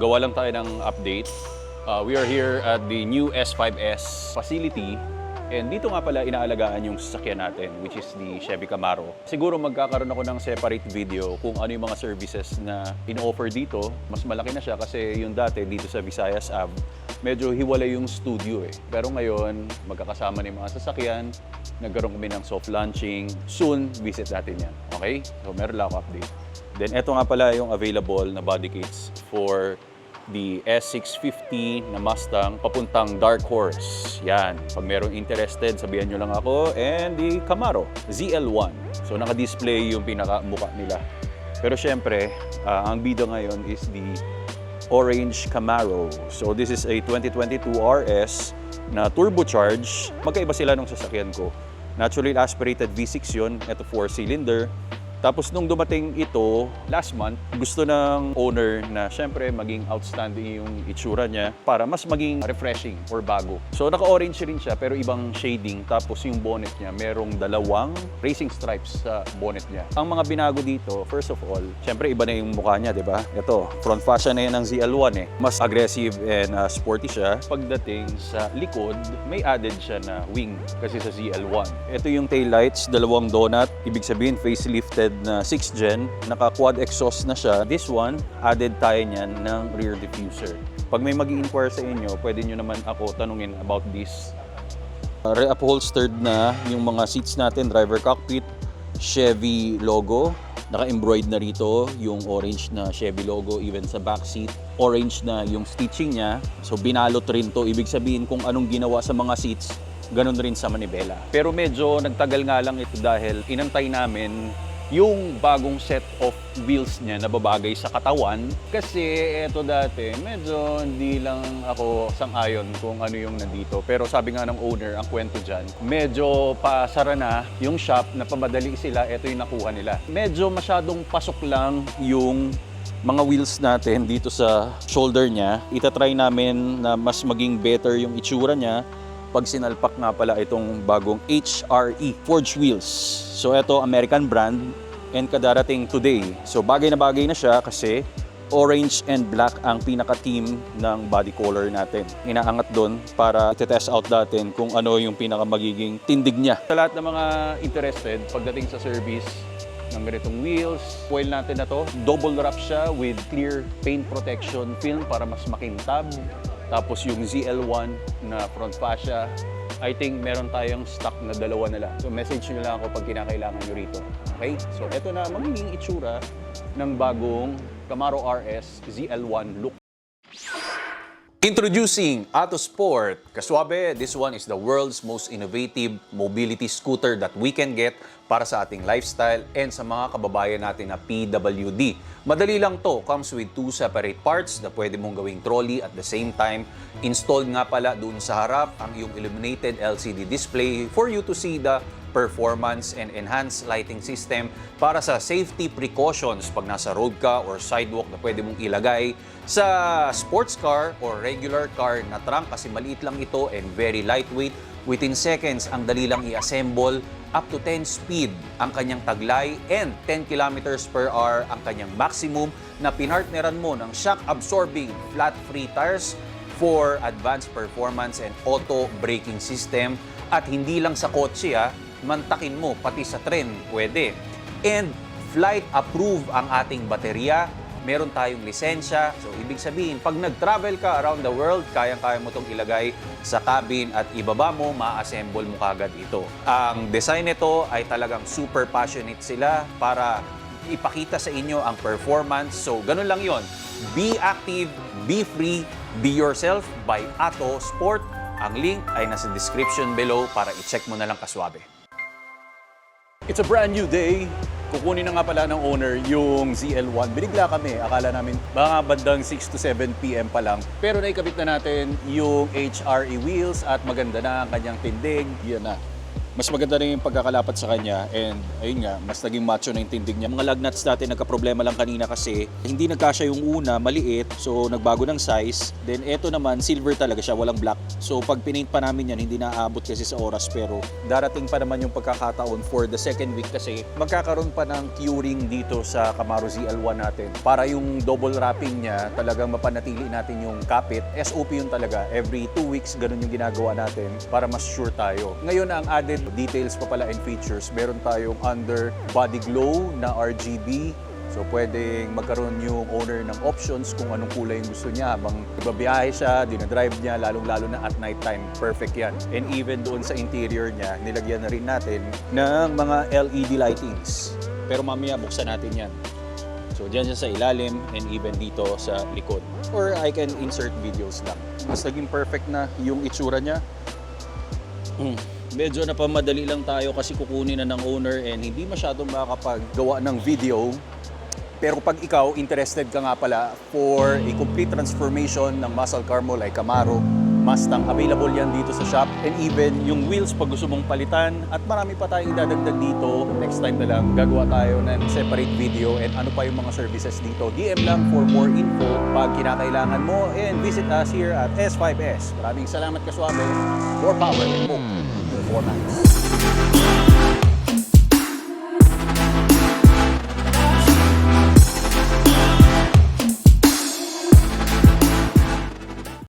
Gawa lang tayo ng update. We are here at the new S5S facility. And dito nga pala inaalagaan yung sasakyan natin, which is the Chevy Camaro. Siguro magkakaroon ako ng separate video kung ano yung mga services na in-offer dito. Mas malaki na siya kasi yung dati dito sa Visayas Ave, medyo hiwalay yung studio eh. Pero ngayon, magkakasama na yung mga sasakyan. Nagkaroon kami ng soft launching. Soon, visit natin yan. Okay? So meron lang ako update. Then eto nga pala yung available na body kits for the S650 na Mustang papuntang Dark Horse. Yan. Pag merong interested, sabihan nyo lang ako. And the Camaro ZL1. So naka-display yung pinaka-mukha nila. Pero syempre, ang bida ngayon is the Orange Camaro. So this is a 2022 RS na turbocharged. Magkaiba sila nung sasakyan ko. Naturally aspirated V6 yun. Ito 4-cylinder. Tapos nung dumating ito, last month, gusto ng owner na syempre maging outstanding yung itsura niya para mas maging refreshing or bago. So naka-orange rin siya pero ibang shading. Tapos yung bonnet niya, merong dalawang racing stripes sa bonnet niya. Ang mga binago dito, first of all, syempre iba na yung mukha niya, di ba? Ito, front fascia na yan ng ZL1 eh. Mas aggressive and sporty siya. Pagdating sa likod, may added siya na wing kasi sa ZL1. Ito yung taillights, dalawang donut. Ibig sabihin, facelifted na 6th gen, naka-quad exhaust na siya. This one, added tayo niyan ng rear diffuser. Pag may mag-i-inquire sa inyo, pwede nyo naman ako tanungin about this. Re-upholstered na yung mga seats natin, driver cockpit, Chevy logo. Naka-embroidered na rito yung orange na Chevy logo, even sa back seat. Orange na yung stitching niya. So binalot rin to. Ibig sabihin kung anong ginawa sa mga seats, ganun rin sa manibela. Pero medyo nagtagal nga lang ito dahil inantay namin yung bagong set of wheels niya na babagay sa katawan. Kasi ito dati, medyo hindi lang ako sang-ayon kung ano yung nandito. Pero sabi nga ng owner, ang kwento dyan, medyo pasara na yung shop, na pamadali sila, ito yung nakuha nila. Medyo masyadong pasok lang yung mga wheels natin dito sa shoulder niya. Itatry namin na mas maging better yung itsura niya pag sinalpak nga pala itong bagong HRE forged wheels. So ito, American brand and kadarating today. So bagay na siya kasi orange and black ang pinaka-theme ng body color natin. Inaangat doon para i-test out natin kung ano yung pinaka-magiging tindig niya. Sa lahat ng mga interested pagdating sa service ng ganitong wheels, foil natin na to. Double wrap siya with clear paint protection film para mas makintab. Tapos yung ZL1 na front fascia, I think meron tayong stock na dalawa na lang. So message nyo lang ako pag kinakailangan nyo rito. Okay? So eto na magiging itsura ng bagong Camaro RS ZL1 look. Introducing Autosport. Kaswabe, this one is the world's most innovative mobility scooter that we can get para sa ating lifestyle and sa mga kababayan natin na PWD. Madali lang to. Comes with 2 separate parts na pwede mong gawing trolley at the same time. Installed nga pala doon sa harap ang iyong illuminated LCD display for you to see the performance and enhanced lighting system para sa safety precautions pag nasa road ka or sidewalk na pwede mong ilagay sa sports car or regular car na trunk kasi maliit lang ito and very lightweight. Within seconds, ang dali lang i-assemble. Up to 10 speed ang kanyang taglay and 10 kilometers per hour ang kanyang maximum na pinartneran mo ng shock-absorbing flat-free tires for advanced performance and auto braking system. At hindi lang sa kotse mantakin mo pati sa tren pwede. And flight approved ang ating baterya. Meron tayong lisensya. So, ibig sabihin, pag nag-travel ka around the world, kayang-kaya mo itong ilagay sa cabin at ibaba mo, ma-assemble mo kagad ito. Ang design nito ay talagang super passionate sila para ipakita sa inyo ang performance. So, ganun lang yon. Be active, be free, be yourself by Autosport. Ang link ay nasa description below para i-check mo na lang kaswabe. It's a brand new day. Kukunin na nga pala ng owner yung ZL1. Binigla kami. Akala namin baka bandang 6 to 7 p.m. pa lang. Pero naikabit na natin yung HRE wheels at maganda na ang kanyang tindig. Yan na. Mas maganda rin yung pagkakalapat sa kanya and ayun nga, mas naging macho na yung tindig niya. Mga lug nuts natin nagka-problema lang kanina kasi hindi nagkasya yung una, maliit, so nagbago ng size. Then eto naman, silver talaga siya, walang black. So pag pinaint pa namin yan, hindi naaabot kasi sa oras pero darating pa naman yung pagkakataon for the second week kasi magkakaroon pa ng curing dito sa Camaro ZL1 natin. Para yung double wrapping niya, talagang mapanatili natin yung kapit. SOP yun talaga. Every 2 weeks, ganun yung ginagawa natin para mas sure tayo. Ngayon, ang added details pa pala and features, meron tayong under body glow na RGB. So pwedeng magkaroon yung owner ng options kung anong kulay yung gusto niya habang nagbabiyahe siya, dinadrive niya, lalong-lalo na at night time. Perfect yan. And even doon sa interior niya, nilagyan na rin natin ng mga LED lightings. Pero mamaya buksan natin yan. So dyan siya sa ilalim and even dito sa likod. Or I can insert videos lang. Mas naging perfect na yung itsura niya. Medyo napamadali lang tayo kasi kukunin na ng owner and hindi masyadong makakapaggawa ng video. Pero pag ikaw, interested ka nga pala for a complete transformation ng muscle car mo like Camaro, Mustang, available yan dito sa shop. And even yung wheels pag gusto mong palitan at marami pa tayong idadagdag dito. Next time na lang gagawa tayo ng separate video and ano pa yung mga services dito. DM lang for more info pag kinakailangan mo and visit us here at S5S. Maraming salamat Kaswabe. More power and more performance.